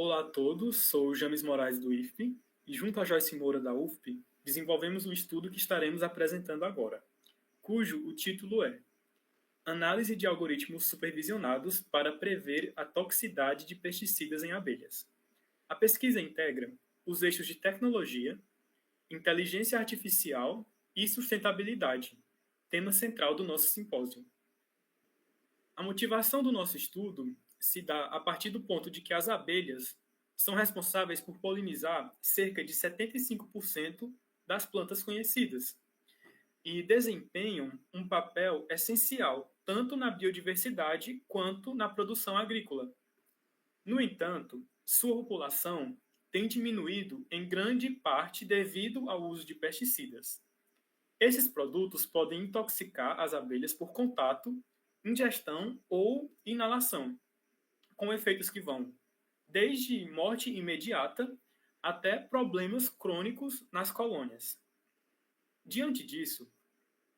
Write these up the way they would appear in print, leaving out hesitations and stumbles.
Olá a todos, sou o James Moraes do IFP e junto a Joyce Moura da UFP desenvolvemos o estudo que estaremos apresentando agora, cujo o título é Análise de algoritmos supervisionados para prever a toxicidade de pesticidas em abelhas. A pesquisa integra os eixos de tecnologia, inteligência artificial e sustentabilidade, tema central do nosso simpósio. A motivação do nosso estudo se dá a partir do ponto de que as abelhas são responsáveis por polinizar cerca de 75% das plantas conhecidas e desempenham um papel essencial tanto na biodiversidade quanto na produção agrícola. No entanto, sua população tem diminuído em grande parte devido ao uso de pesticidas. Esses produtos podem intoxicar as abelhas por contato, ingestão ou inalação, com efeitos que vão desde morte imediata até problemas crônicos nas colônias. Diante disso,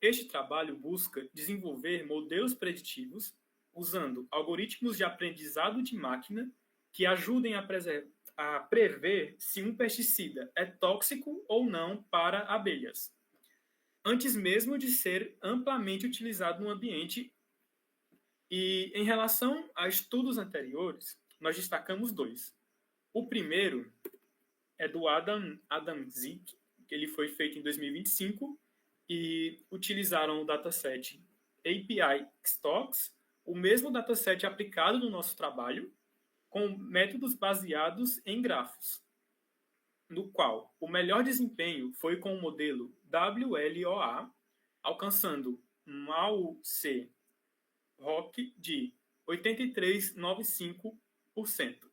este trabalho busca desenvolver modelos preditivos usando algoritmos de aprendizado de máquina que ajudem a prever se um pesticida é tóxico ou não para abelhas, antes mesmo de ser amplamente utilizado no ambiente. E em relação a estudos anteriores, nós destacamos dois. O primeiro é do Adam Zick, que ele foi feito em 2025 e utilizaram o dataset API Stocks, o mesmo dataset aplicado no nosso trabalho, com métodos baseados em grafos, no qual o melhor desempenho foi com o modelo WLOA, alcançando um AUC ROC de 83,95%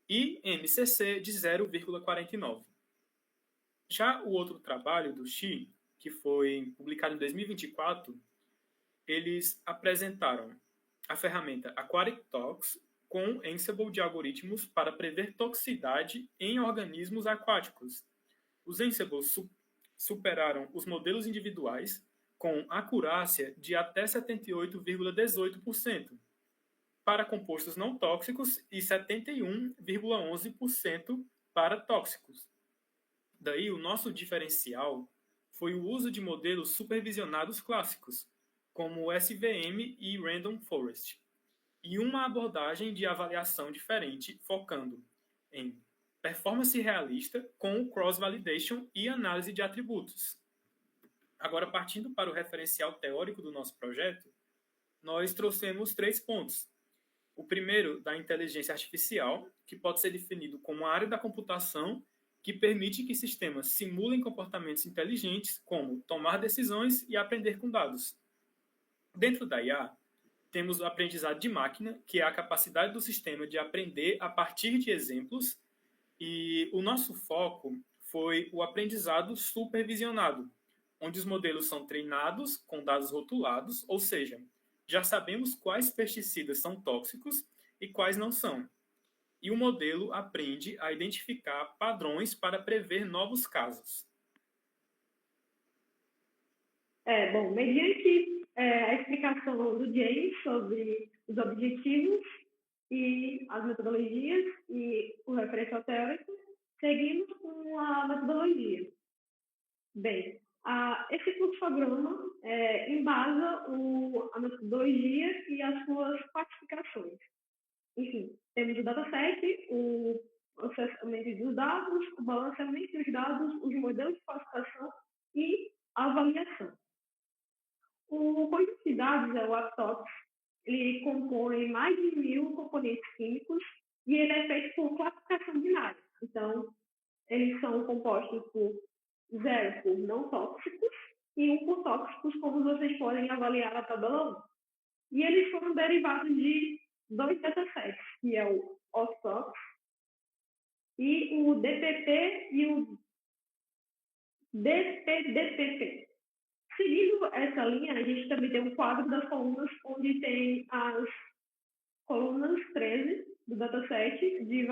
e MCC de 0,49%. Já o outro trabalho do Xi, que foi publicado em 2024, eles apresentaram a ferramenta Aquatic Tox com Ansible de algoritmos para prever toxicidade em organismos aquáticos. Os Ansibles superaram os modelos individuais com acurácia de até 78,18% para compostos não tóxicos e 71,11% para tóxicos. Daí, o nosso diferencial foi o uso de modelos supervisionados clássicos, como o SVM e Random Forest, e uma abordagem de avaliação diferente, focando em performance realista com o cross-validation e análise de atributos. Agora, partindo para o referencial teórico do nosso projeto, nós trouxemos 3 pontos. O primeiro, da inteligência artificial, que pode ser definido como a área da computação que permite que sistemas simulem comportamentos inteligentes, como tomar decisões e aprender com dados. Dentro da IA, temos o aprendizado de máquina, que é a capacidade do sistema de aprender a partir de exemplos, e o nosso foco foi o aprendizado supervisionado, onde os modelos são treinados com dados rotulados, ou seja, já sabemos quais pesticidas são tóxicos e quais não são. E o modelo aprende a identificar padrões para prever novos casos. Mediante a explicação do James sobre os objetivos e as metodologias e o referencial teórico, seguimos com a metodologia. Bem, esse fluxograma embasa a metodologia e as suas classificações. Enfim, temos o dataset, o processamento dos dados, o balanceamento dos dados, os modelos de classificação e a avaliação. O conjunto de dados é o Aptox. Ele compõe mais de 1.000 componentes químicos e ele é feito por classificação binária. Então, eles são compostos por 0 por não tóxicos e 1 por tóxicos, como vocês podem avaliar na tabela 1. E eles foram derivados de 2 datasets, que é o OSTOX e o DPP e o DPDPP. Seguindo essa linha, a gente também tem um quadro das colunas, onde tem as colunas 13 do dataset, de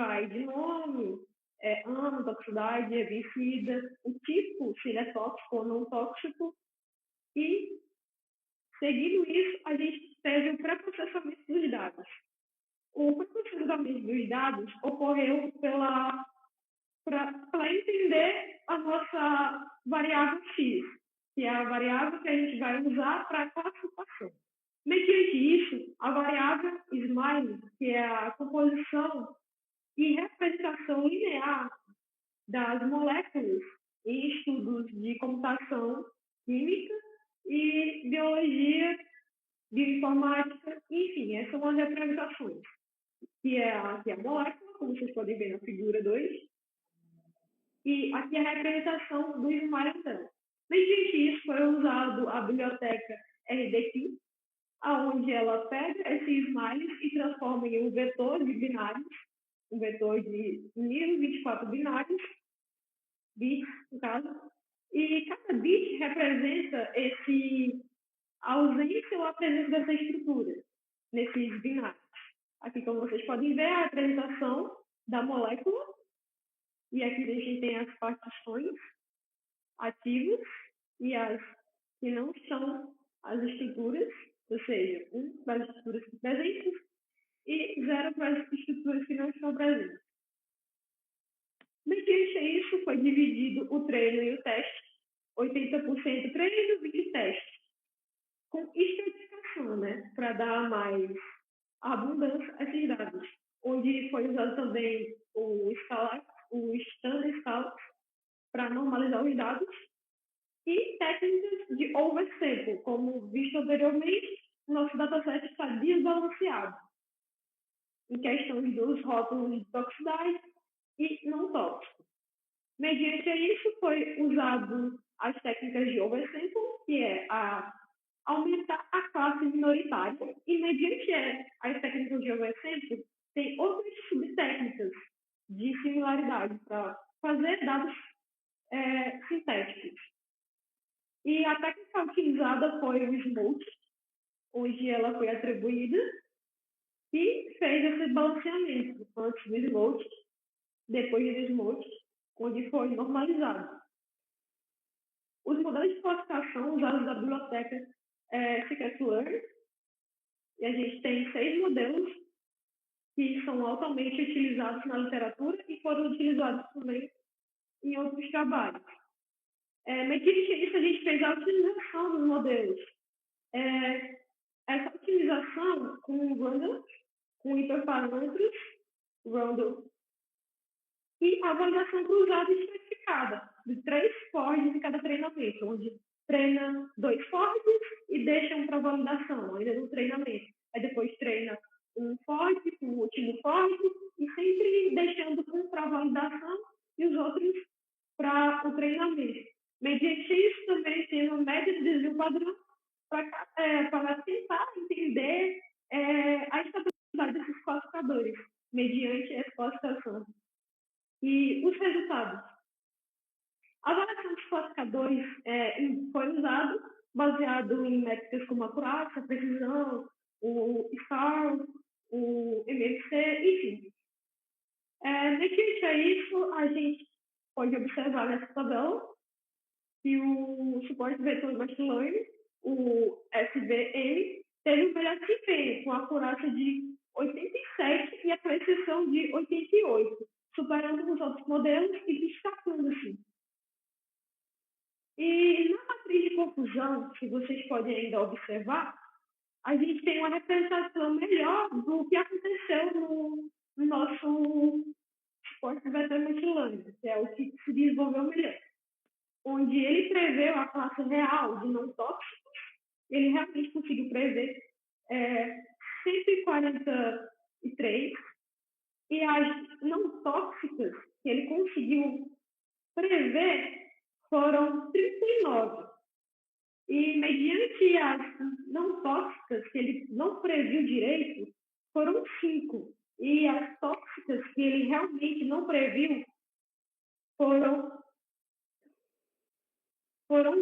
nome, ano, toxicidade, herbicida, o tipo, se ele é tóxico ou não tóxico. E, seguindo isso, a gente teve o pré-processamento dos dados, O processamento dos dados ocorreu para entender a nossa variável x, que é a variável que a gente vai usar para a classificação. Mediante isso, a variável smile, que é a composição e representação linear das moléculas em estudos de computação química e biologia, bioinformática, enfim, essas são as representações, que é aqui a molécula, como vocês podem ver na figura 2, e aqui a representação do smile dela. Mediante isso, foi usado a biblioteca RDQ, onde ela pega esses smiles e transforma em um vetor de binários, um vetor de 1024 binários, bits, no caso, e cada bit representa a ausência ou a presença dessa estrutura nesses binários. Aqui, como vocês podem ver, a apresentação da molécula, e aqui a gente tem as partições ativas e as que não são as estruturas, ou seja, 1 para as estruturas presentes e 0 para as estruturas que não estão presentes. Mediante isso, foi dividido o treino e o teste, 80% treino, 20% teste, com estratificação, né, para dar mais abundância a esses dados, onde foi usado também o Standard Scala para normalizar os dados, e técnicas de oversample, como visto anteriormente, o nosso dataset está desbalanceado em questões dos rótulos de toxicidade e não tóxico. Mediante isso, foi usado as técnicas de oversample, que é aumentar a classe minoritária, e mediante as técnicas de oversample, tem outras subtécnicas de similaridade para fazer dados sintéticos. E a técnica utilizada foi o Smoke, onde ela foi atribuída e fez esse balanceamento antes do Smoke, depois do Smoke, onde foi normalizado. Os modelos de classificação usados da biblioteca Scikit-Learn, e a gente tem 6 modelos que são altamente utilizados na literatura e foram utilizados também em outros trabalhos. Mediante isso, a gente fez a utilização dos modelos. Essa utilização com Randall, com hiperparâmetros, Randall, e a avaliação cruzada e estratificada, de 3 forges em cada treinamento, onde treina 2 forges e deixa um para validação, ainda no treinamento. Aí depois treina um forge com o último forge, e sempre deixando um para validação e os outros para o treinamento. Mediante isso, também tem uma média de desvio padrão para tentar entender a estabilidade desses classificadores, mediante essa classificação. E os resultados. A avaliação dos classificadores foi usado baseado em métricas como acurácia, precisão, o SCAR, o MMC, enfim. Mediante a isso, a gente pode observar nessa tabela que o suporte vetor machine learning, o SVM, teve um melhor desempenho, com a acurácia de 87 e a precisão de 88, superando os outros modelos e destacando-se. E na matriz de confusão, que vocês podem ainda observar, a gente tem uma representação melhor do que aconteceu no nosso suporte vetor machine learning, que é o que se desenvolveu melhor, onde ele preveu a classe real de não tóxicos, ele realmente conseguiu prever 143, e as não tóxicas que ele conseguiu prever foram 39. E mediante as não tóxicas que ele não previu direito, foram 5. E as tóxicas que ele realmente não previu foram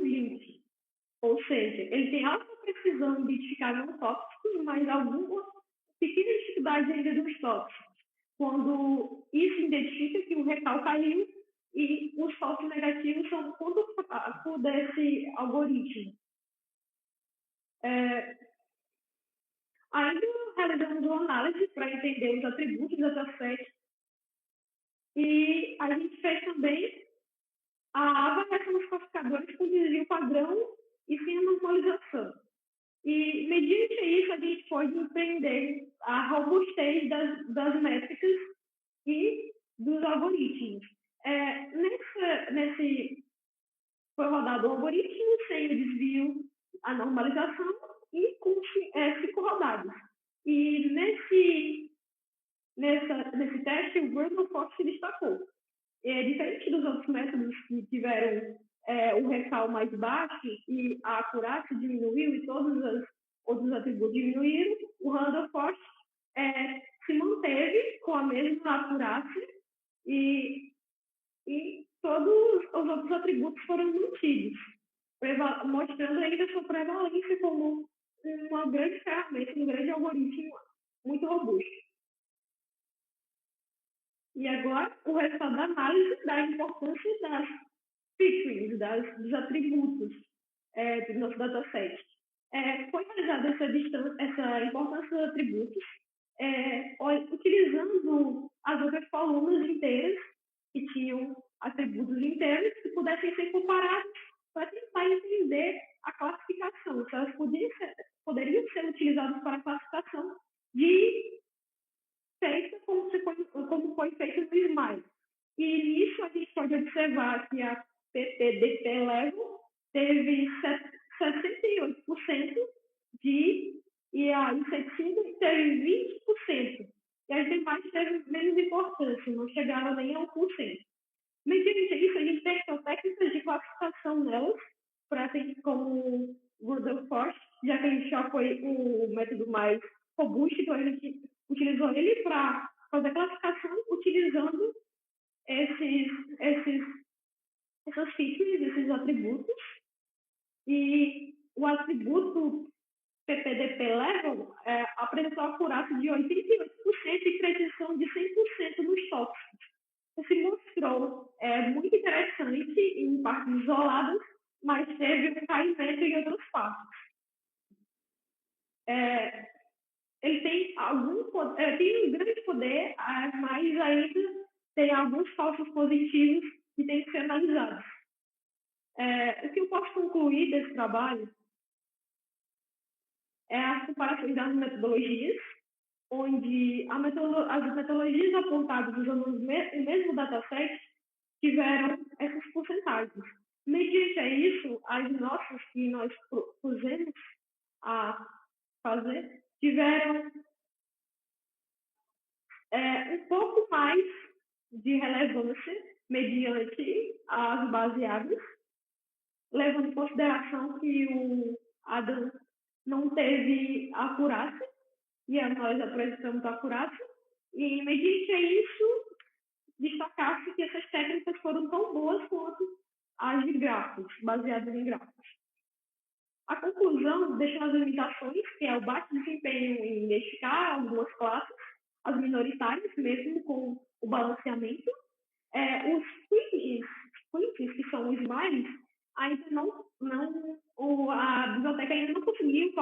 20. Ou seja, ele tem alta precisão em identificar não tóxicos, mas alguma pequena dificuldade ainda dos tóxicos. Quando isso identifica que o recal caiu e os falsos negativos são ponto fraco desse algoritmo. Ainda realizamos uma análise para entender os atributos do dataset e a gente fez também a avaliação dos classificadores com desvio padrão e sem normalização. E, mediante isso, a gente pode entender a robustez das métricas e dos algoritmos. Nesse foi rodado o algoritmo sem o desvio, a normalização e com 5 rodadas. E nesse teste, o Bruno Fox se destacou. Diferente dos outros métodos que tiveram o recal mais baixo e a acurácia diminuiu e todos os outros atributos diminuíram, o Randall Fox se manteve com a mesma acurácia e todos os outros atributos foram mantidos, mostrando ainda sua prevalência como uma grande ferramenta, um grande algoritmo muito robusto. E agora, o resultado da análise da importância das features, dos atributos do nosso dataset. Foi realizada essa importância dos atributos utilizando as outras colunas inteiras que tinham atributos inteiros que pudessem ser comparados para tentar entender a classificação, se elas poderiam ser utilizadas para a classificação feita como foi feito no SMILE. E nisso a gente pode observar que a PPDP Level teve 68% e a inseticida teve 20%. E as demais teve menos importância, não chegaram nem a 1%. Mediante isso, a gente testou técnicas de classificação nelas, para ter como Randall Force, já que a gente já foi o método mais robusto, então a gente utilizou ele para fazer a classificação utilizando essas features, esses atributos. E o atributo PPDP Level apresentou acurácia de 88% e precisão de 100% nos tóxicos. Isso se mostrou muito interessante em partes isoladas, mas teve um caimento em outras partes. Ele tem tem um grande poder, mas ainda tem alguns falsos positivos que têm que ser analisados. O que eu posso concluir desse trabalho é as comparações das metodologias, onde as metodologias apontadas usando o mesmo dataset tiveram essas porcentagens. Mediante isso, as nossas que nós pusemos a fazer tiveram um pouco mais de relevância mediante as baseadas, levando em consideração que o Adam não teve acurácia e nós apresentamos acurácia, e mediante isso destacar-se que essas técnicas foram tão boas quanto as de gráficos, baseadas em gráficos. A conclusão deixa as limitações, que é o baixo desempenho em identificar algumas classes, as minoritárias, mesmo com o balanceamento. Os quints, que são os smiles, ainda a biblioteca ainda não conseguiu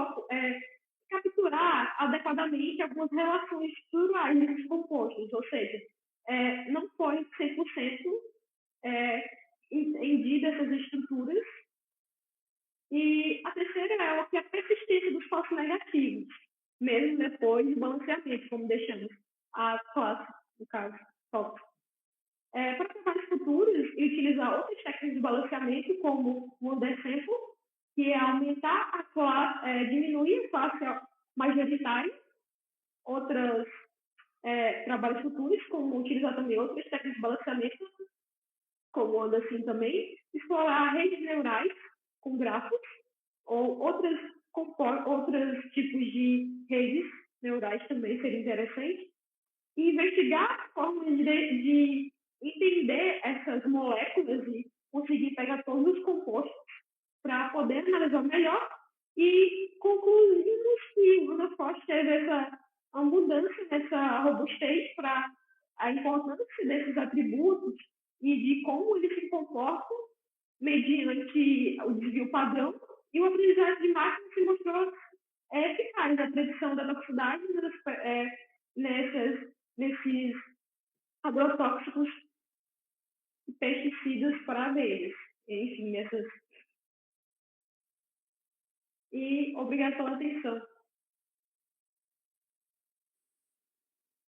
capturar adequadamente algumas relações estruturais desses compostos, ou seja, não foi 100% entendida essas estruturas. E a terceira é a persistência dos falsos negativos, mesmo depois do balanceamento, como deixamos a classe, no caso, top. Para trabalhos futuros e utilizar outras técnicas de balanceamento, como o undersample, que é aumentar a classe, diminuir a classe majoritária, outros trabalhos futuros, como utilizar também outras técnicas de balanceamento, como o Anderson também, explorar redes neurais com grafos, ou outros tipos de redes neurais também seria interessante, e investigar formas de entender essas moléculas e conseguir pegar todos os compostos para poder analisar melhor e concluímos que o Bruno teve essa mudança nessa robustez para a importância desses atributos e de como eles se comportam mediante o desvio padrão, e o aprendizado de máquina se mostrou eficaz a predição da toxicidade nesses agrotóxicos e pesticidas para abelhas. Enfim, e obrigada pela atenção.